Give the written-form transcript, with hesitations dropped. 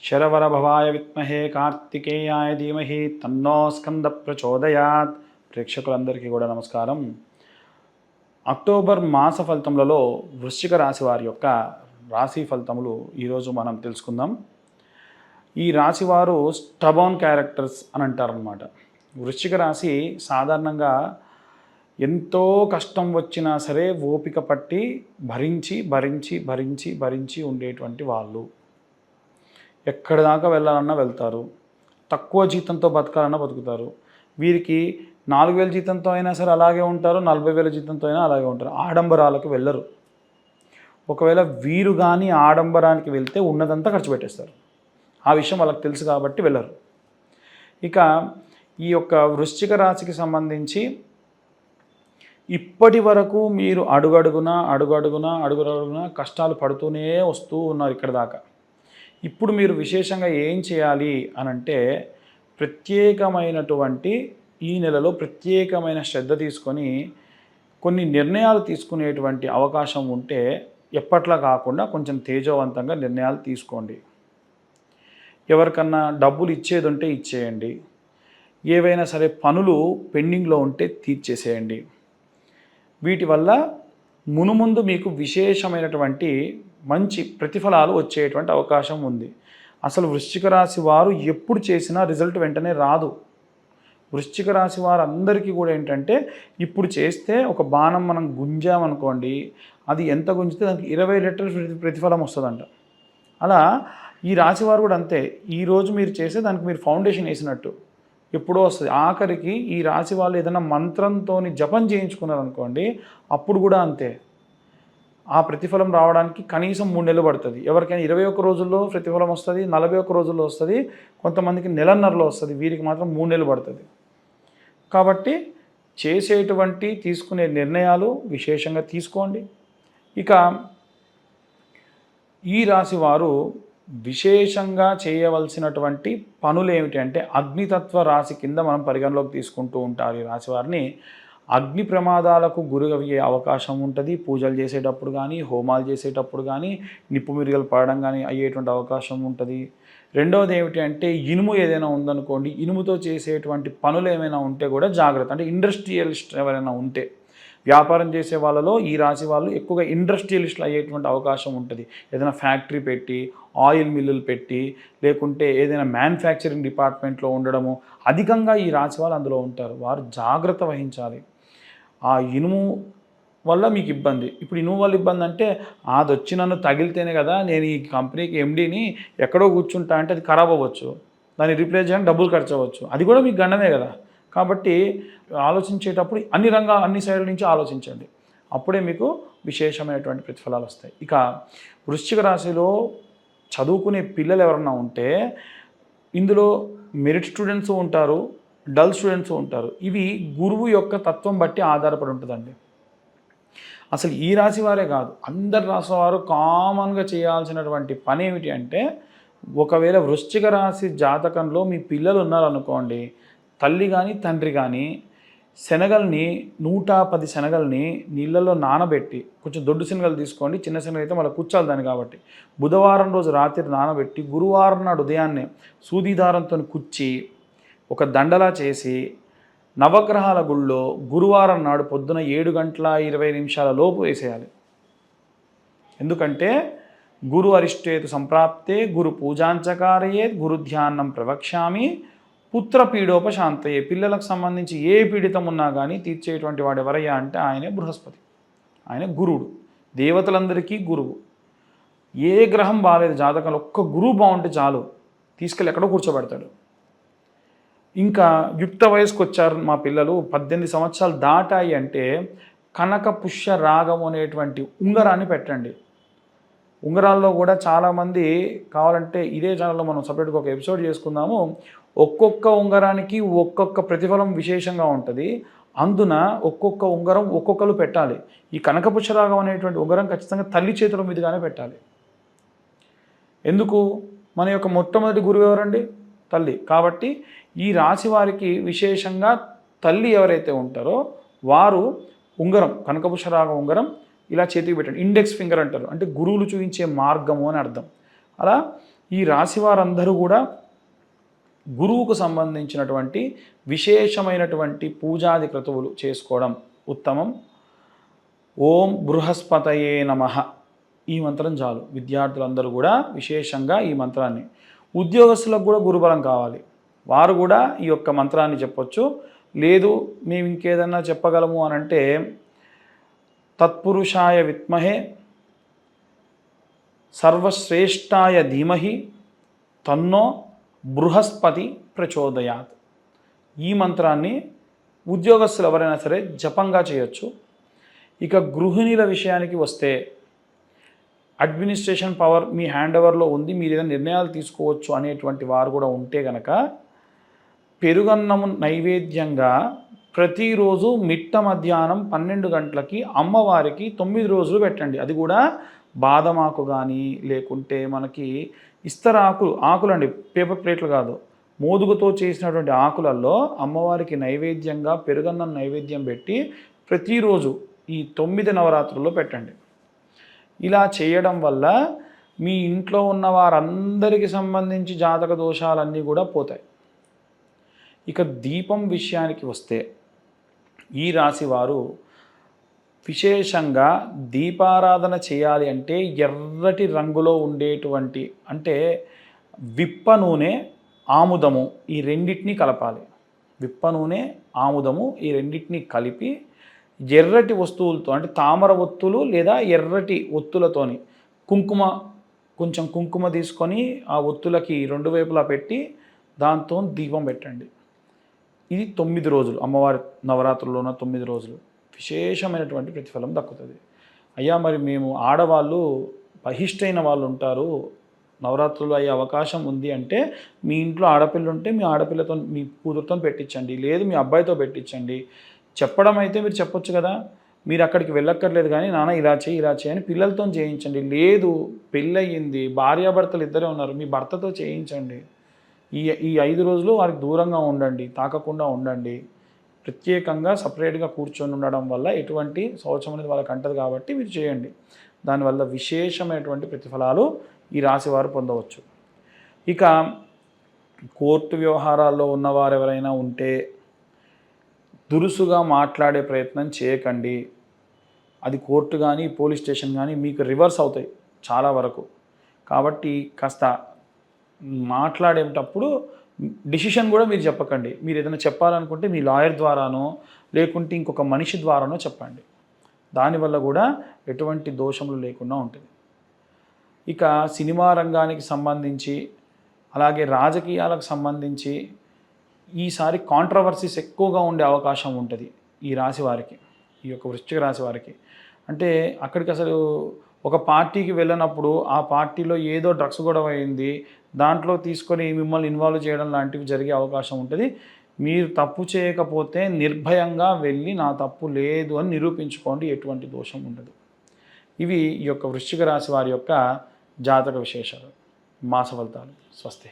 శరవరభవాయ విద్మహే కార్తికేయాయ ధీమహి తన్నో స్కంద ప్రచోదయాత్. ప్రేక్షకులందరికీ కూడా నమస్కారం. అక్టోబర్ మాస ఫలితములలో వృశ్చిక రాశి వారి యొక్క రాశి ఫలితములు ఈరోజు మనం తెలుసుకుందాం. ఈ రాశివారు స్టబోన్ క్యారెక్టర్స్ అని అంటారనమాట. వృశ్చిక రాశి సాధారణంగా ఎంతో కష్టం వచ్చినా సరే ఓపిక పట్టి భరించి భరించి భరించి భరించి ఉండేటువంటి వాళ్ళు. ఎక్కడి దాకా వెళ్ళాలన్నా వెళ్తారు, తక్కువ జీతంతో బతకాలన్నా బతుకుతారు. వీరికి 4,000 జీతంతో అయినా సరే అలాగే ఉంటారు, 40,000 జీతంతో అయినా అలాగే ఉంటారు. ఆడంబరాలకు వెళ్ళరు. ఒకవేళ వీరు కానీ ఆడంబరానికి వెళ్తే ఉన్నదంతా ఖర్చు పెట్టేస్తారు. ఆ విషయం వాళ్ళకి తెలుసు కాబట్టి వెళ్ళరు. ఇక ఈ యొక్క వృశ్చిక రాశికి సంబంధించి ఇప్పటి వరకు మీరు అడుగడుగునా కష్టాలు పడుతూనే వస్తూ ఉన్నారు ఇక్కడ దాకా. ఇప్పుడు మీరు విశేషంగా ఏం చేయాలి అనంటే, ప్రత్యేకమైనటువంటి ఈ నెలలో ప్రత్యేకమైన శ్రద్ధ తీసుకొని కొన్ని నిర్ణయాలు తీసుకునేటువంటి అవకాశం ఉంటే ఎప్పట్లా కాకుండా కొంచెం తేజవంతంగా నిర్ణయాలు తీసుకోండి. ఎవరికన్నా డబ్బులు ఇచ్చేది ఉంటే ఇచ్చేయండి. ఏవైనా సరే పనులు పెండింగ్లో ఉంటే తీర్చేసేయండి. వీటి వల్ల మునుముందు మీకు విశేషమైనటువంటి మంచి ప్రతిఫలాలు వచ్చేటువంటి అవకాశం ఉంది. అసలు వృశ్చిక రాశి వారు ఎప్పుడు చేసినా రిజల్ట్ వెంటనే రాదు. వృశ్చిక రాశి వారు అందరికీ కూడా ఏంటంటే, ఇప్పుడు చేస్తే ఒక బాణం మనం గుంజామనుకోండి, అది ఎంత గుంజితే దానికి 20 రెట్లు ప్రతిఫలం వస్తుందంట. అలా ఈ రాశి వారు కూడా అంతే. ఈరోజు మీరు చేసే దానికి మీరు ఫౌండేషన్ వేసినట్టు ఎప్పుడో వస్తుంది. ఆఖరికి ఈ రాశి వాళ్ళు ఏదైనా మంత్రంతో జపం చేయించుకున్నారనుకోండి, అప్పుడు కూడా అంతే. ఆ ప్రతిఫలం రావడానికి కనీసం 3 నెలలు పడుతుంది. ఎవరికైనా 21 రోజుల్లో ప్రతిఫలం వస్తుంది, 41 రోజుల్లో వస్తుంది, కొంతమందికి నెలన్నరలో వస్తుంది. వీరికి మాత్రం 3 నెలలు పడుతుంది. కాబట్టి తీసుకునే నిర్ణయాలు విశేషంగా తీసుకోండి. ఇక ఈ రాశి వారు విశేషంగా చేయవలసినటువంటి పనులు ఏమిటి అంటే, అగ్నితత్వ రాశి కింద మనం పరిగణలోకి తీసుకుంటూ ఉంటారు. ఈ రాశి వారిని అగ్ని ప్రమాదాలకు గురయ్యే అవకాశం ఉంటుంది. పూజలు చేసేటప్పుడు కానీ, హోమాలు చేసేటప్పుడు కానీ, నిప్పు మిరిగలు పడడం కానీ అయ్యేటువంటి అవకాశం ఉంటుంది. రెండవది ఏమిటి అంటే, ఇనుము ఏదైనా ఉందనుకోండి, ఇనుముతో చేసేటువంటి పనులు ఏమైనా ఉంటే కూడా జాగ్రత్త. అంటే ఇండస్ట్రియలిస్ట్ ఎవరైనా ఉంటే, వ్యాపారం చేసే వాళ్ళలో ఈ రాశి వాళ్ళు ఎక్కువగా ఇండస్ట్రియలిస్టులు అయ్యేటువంటి అవకాశం ఉంటుంది. ఏదైనా ఫ్యాక్టరీ పెట్టి, ఆయిల్ మిల్లులు పెట్టి, లేకుంటే ఏదైనా మ్యానుఫ్యాక్చరింగ్ డిపార్ట్మెంట్లో ఉండడము, అధికంగా ఈ రాశి వాళ్ళు అందులో ఉంటారు. వారు జాగ్రత్త వహించాలి. ఆ ఇనుము వల్ల మీకు ఇబ్బంది. ఇప్పుడు ఇనుము వల్ల ఇబ్బంది అంటే, అది వచ్చి నన్ను తగిలితేనే కదా నేను ఈ కంపెనీకి ఎండీని ఎక్కడో కూర్చుంటా అంటే అది ఖరాబ్ అవ్వచ్చు, దాన్ని రీప్లేస్ చేయడానికి డబ్బులు ఖర్చు అవ్వచ్చు, అది కూడా మీకు గండమే కదా. కాబట్టి ఆలోచించేటప్పుడు అన్ని సైడ్ల నుంచి ఆలోచించండి. అప్పుడే మీకు విశేషమైనటువంటి ప్రతిఫలాలు వస్తాయి. ఇక వృశ్చిక రాశిలో చదువుకునే పిల్లలు ఎవరన్నా ఉంటే, ఇందులో మెరిట్ స్టూడెంట్స్ ఉంటారు, డల్ స్టూడెంట్స్ ఉంటారు. ఇవి గురువు యొక్క తత్వం బట్టి ఆధారపడి ఉంటుందండి. అసలు ఈ రాశి వారే కాదు, అందరి రాశి వారు కామన్గా చేయాల్సినటువంటి పని ఏమిటి అంటే, ఒకవేళ వృశ్చిక రాశి జాతకంలో మీ పిల్లలు ఉన్నారనుకోండి, తల్లి కానీ తండ్రి కానీ శనగల్ని 110 శనగల్ని నీళ్ళల్లో నానబెట్టి, కొంచెం దొడ్డు శనగలు తీసుకోండి, చిన్న శనగలు అయితే మళ్ళీ కూర్చాలి దాన్ని కాబట్టి, బుధవారం రోజు రాత్రి నానబెట్టి గురువారం నాడు ఉదయాన్నే సూదిదారంతో కుచ్చి ఒక దండలా చేసి నవగ్రహాల గుళ్ళో గురువారం నాడు పొద్దున 7:20 లోపు వేసేయాలి. ఎందుకంటే గురు అరిష్టేతు సంప్రాప్తే గురు పూజాంచకారయే గురు ధ్యానం ప్రవక్ష్యామి పుత్రపీడోపశాంతయే. పిల్లలకు సంబంధించి ఏ పీడితం ఉన్నా కానీ తీర్చేటువంటి వాడు ఎవరయ్యా అంటే ఆయనే బృహస్పతి. ఆయన గురువుడు, దేవతలందరికీ గురువు. ఏ గ్రహం బాగాలేదు జాతకంలో, ఒక్క గురువు బాగుంటే చాలు, తీసుకెళ్ళి ఎక్కడో కూర్చోబెడతాడు. ఇంకా యుక్త వయసుకు వచ్చారు మా పిల్లలు, 18 సంవత్సరాలు దాటాయి అంటే కనక పుష్య రాగం అనేటువంటి ఉంగరాన్ని పెట్టండి. ఉంగరాల్లో కూడా చాలామంది కావాలంటే ఇదే ఛానల్లో మనం సపరేట్గా ఒక ఎపిసోడ్ చేసుకుందాము. ఒక్కొక్క ఉంగరానికి ఒక్కొక్క ప్రతిఫలం విశేషంగా ఉంటుంది. అందున ఒక్కొక్క ఉంగరం ఒక్కొక్కరు పెట్టాలి. ఈ కనకపుష్యరాగం అనేటువంటి ఉంగరం ఖచ్చితంగా తల్లి చేతుల మీదుగానే పెట్టాలి. ఎందుకు? మన యొక్క మొట్టమొదటి గురువు ఎవరండి? తల్లి. కాబట్టి ఈ రాశి వారికి విశేషంగా తల్లి ఎవరైతే ఉంటారో వారు ఉంగరం, కనకపుష్యరాగం ఉంగరం ఇలా చేతికి పెట్టండి. ఇండెక్స్ ఫింగర్ అంటారు, అంటే గురువులు చూపించే మార్గము అని అర్థం. అలా ఈ రాశి వారందరూ కూడా గురువుకు సంబంధించినటువంటి విశేషమైనటువంటి పూజాది క్రతువులు చేసుకోవడం ఉత్తమం. ఓం బృహస్పతయే నమః ఈ మంత్రం చాలు. విద్యార్థులందరూ కూడా విశేషంగా ఈ మంత్రాన్ని, ఉద్యోగస్తులకు కూడా గురుబలం కావాలి, వారు కూడా ఈ యొక్క మంత్రాన్ని చెప్పొచ్చు. లేదు మేము ఇంకేదన్నా చెప్పగలము అని అంటే తత్పురుషాయ విద్మహే సర్వశ్రేష్ఠాయ ధీమహి తన్నో బృహస్పతి ప్రచోదయాత్. ఈ మంత్రాన్ని ఉద్యోగస్తులు ఎవరైనా సరే జపంగా చేయొచ్చు. ఇక గృహిణీల విషయానికి వస్తే అడ్మినిస్ట్రేషన్ పవర్ మీ హ్యాండ్ ఓవర్లో ఉంది, మీరు ఏదైనా నిర్ణయాలు తీసుకోవచ్చు అనేటువంటి వారు కూడా ఉంటే కనుక పెరుగన్నము నైవేద్యంగా ప్రతిరోజు మిట్ట మధ్యాహ్నం 12 గంటలకి అమ్మవారికి 9 రోజులు పెట్టండి. అది కూడా బాదమాకు కానీ లేకుంటే మనకి ఆకులు అండి, పేపర్ ప్లేట్లు కాదు, మోదుగుతో చేసినటువంటి ఆకులలో అమ్మవారికి నైవేద్యంగా పెరుగన్నం నైవేద్యం పెట్టి ప్రతిరోజు ఈ 9 నవరాత్రుల్లో పెట్టండి. ఇలా చేయడం వల్ల మీ ఇంట్లో ఉన్న వారందరికీ సంబంధించి జాతక దోషాలన్నీ కూడా పోతాయి. ఇక దీపం విషయానికి వస్తే ఈ రాశి వారు విశేషంగా దీపారాధన చేయాలి అంటే ఎర్రటి రంగులో ఉండేటువంటి, అంటే విప్ప నూనె ఆముదము ఈ రెండింటినీ కలపాలి. విప్ప నూనె ఆముదము ఈ రెండింటినీ కలిపి ఎర్రటి వస్తువులతో, అంటే తామర ఒత్తులు లేదా ఎర్రటి ఒత్తులతోని కొంచెం కుంకుమ తీసుకొని ఆ ఒత్తులకి 2 వైపులా పెట్టి దాంతో దీపం పెట్టండి. ఇది 9 రోజులు, అమ్మవారి నవరాత్రుల్లో ఉన్న 9 రోజులు విశేషమైనటువంటి ప్రతిఫలం దక్కుతుంది. అయ్యా మరి మేము ఆడవాళ్ళు బహిష్టైన వాళ్ళు ఉంటారు, నవరాత్రులు అయ్యే అవకాశం ఉంది అంటే మీ ఇంట్లో ఆడపిల్ల ఉంటే మీ ఆడపిల్లతో మీ కూతురుతో పెట్టించండి, లేదు మీ అబ్బాయితో పెట్టించండి. చెప్పడం అయితే మీరు చెప్పొచ్చు కదా, మీరు అక్కడికి వెళ్ళక్కర్లేదు, కానీ నాన్న ఇలా చేయి అని పిల్లలతో చేయించండి. లేదు పెళ్ళయింది, భార్యాభర్తలు ఇద్దరే ఉన్నారు, మీ భర్తతో చేయించండి. ఈ 5 రోజులు వారికి దూరంగా ఉండండి, తాకకుండా ఉండండి. ప్రత్యేకంగా సపరేట్గా కూర్చొని ఉండడం వల్ల ఎటువంటి శౌచం అనేది వాళ్ళకి అంటది కాబట్టి మీరు చేయండి. దానివల్ల విశేషమైనటువంటి ప్రతిఫలాలు ఈ రాశి వారు పొందవచ్చు. ఇక కోర్టు వ్యవహారాల్లో ఉన్నవారు ఎవరైనా ఉంటే దురుసుగా మాట్లాడే ప్రయత్నం చేయకండి. అది కోర్టు కానీ పోలీస్ స్టేషన్ కానీ మీకు రివర్స్ అవుతాయి చాలా వరకు. కాబట్టి కాస్త మాట్లాడేటప్పుడు డిసిషన్ కూడా మీరు చెప్పకండి. మీరు ఏదైనా చెప్పాలనుకుంటే మీ లాయర్ ద్వారానో లేకుంటే ఇంకొక మనిషి ద్వారానో చెప్పండి. దానివల్ల కూడా ఎటువంటి దోషములు లేకుండా ఉంటుంది. ఇక సినిమా రంగానికి సంబంధించి అలాగే రాజకీయాలకు సంబంధించి ఈసారి కాంట్రవర్సీస్ ఎక్కువగా ఉండే అవకాశం ఉంటుంది ఈ రాశి వారికి, ఈ యొక్క వృశ్చిక రాశి వారికి. అంటే అక్కడికి అసలు ఒక పార్టీకి వెళ్ళినప్పుడు ఆ పార్టీలో ఏదో డ్రగ్స్ గొడవ అయింది, దాంట్లో తీసుకొని మిమ్మల్ని ఇన్వాల్వ్ చేయడం లాంటివి జరిగే అవకాశం ఉంటుంది. మీరు తప్పు చేయకపోతే నిర్భయంగా వెళ్ళి నా తప్పు లేదు అని నిరూపించుకోండి, ఎటువంటి దోషం ఉండదు. ఇవి ఈ యొక్క వృశ్చిక రాశి వారి యొక్క జాతక విశేషాలు, మాస ఫలితాలు. స్వస్తి.